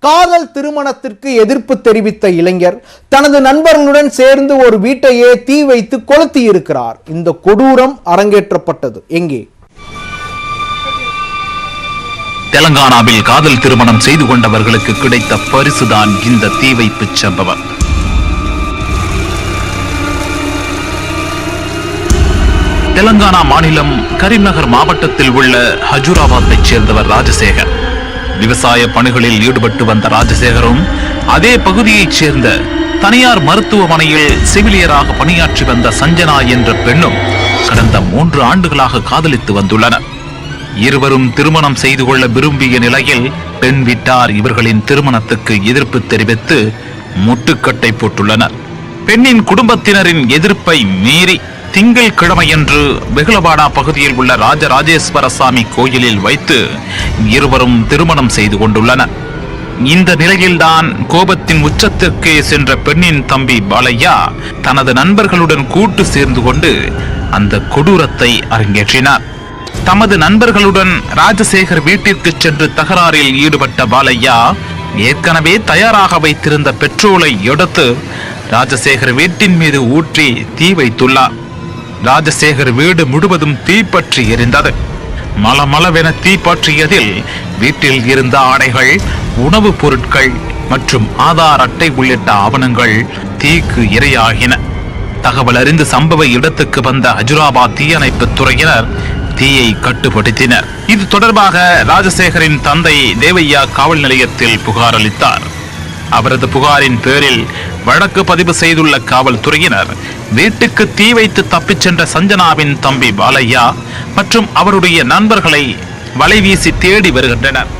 காதல் திருமணத்திற்கு எதிர்ப்பு தெரிவித்த இளைஞர் தனது நண்பர்களுடன் சேர்ந்து ஒரு வீட்டையே தீ வைத்து கொளுத்தி இருக்கிறார். இந்த கொடூரம் அரங்கேற்றப்பட்டது எங்கே? தெலங்கானாவில் காதல் திருமணம் செய்து கொண்டவர்களுக்கு கிடைத்த பரிசுதான் இந்த தீ வைப்பு சம்பவம். தெலங்கானா மாநிலம் கரீம்நகர் மாவட்டத்தில் உள்ள ஹஜூராபாத்தைச் சேர்ந்தவர் ராஜசேகர். விவசாய பணிகளில் ஈடுபட்டு வந்த ராஜசேகரும் அதே பகுதியைச் சேர்ந்த தனியார் மருத்துவமனையில் செவிலியராக பணியாற்றி வந்த சஞ்சனா என்ற பெண்ணும் கடந்த 3 ஆண்டுகளாக காதலித்து வந்துள்ளனர். இருவரும் திருமணம் செய்து கொள்ள விரும்பிய நிலையில் பெண் வீட்டார் இவர்களின் திருமணத்துக்கு எதிர்ப்பு தெரிவித்து முட்டுக்கட்டை போட்டுள்ளனர். பெண்ணின் குடும்பத்தினரின் எதிர்ப்பை மீறி திங்கட்கிழமையன்று வெகுலவாடா பகுதியில் உள்ள ராஜராஜேஸ்வரசாமி கோயிலில் வைத்து இருவரும் திருமணம் செய்து கொண்டுள்ளனர். இந்த நிலையில்தான் கோபத்தின் உச்சத்திற்கே சென்ற பெண்ணின் தம்பி பாலையா தனது நண்பர்களுடன் கூட்டு சேர்ந்து கொண்டு அந்த கொடூரத்தை அரங்கேற்றினார். தமது நண்பர்களுடன் ராஜசேகர் வீட்டிற்கு சென்று தகராறில் ஈடுபட்ட பாலையா ஏற்கனவே தயாராக வைத்திருந்த பெட்ரோலை எடுத்து ராஜசேகர் வீட்டின் மீது ஊற்றி தீ வைத்துள்ளார். ராஜசேகர் வீடு முழுவதும் தீப்பற்றி எரிந்தது. மளமளவென தீப்பற்றியதில் வீட்டில் இருந்த ஆடைகள், உணவுப் பொருட்கள் மற்றும் ஆதார் அட்டை உள்ளிட்ட ஆவணங்கள் தீக்கு இரையாகின. தகவல் அறிந்து சம்பவ இடத்துக்கு வந்த ஹஜூராபாத் தீயணைப்பு துறையினர் தீயை கட்டுப்படுத்தினர். இது தொடர்பாக ராஜசேகரின் தந்தை தேவையா காவல் நிலையத்தில் புகார் அளித்தார். அவரது புகாரின் பேரில் வழக்கு பதிவு செய்துள்ள காவல்துறையினர் வீட்டுக்கு தீ வைத்து தப்பிச் சென்ற சஞ்சனாவின் தம்பி பாலையா மற்றும் அவருடைய நண்பர்களை வலைவீசி தேடி வருகின்றனர்.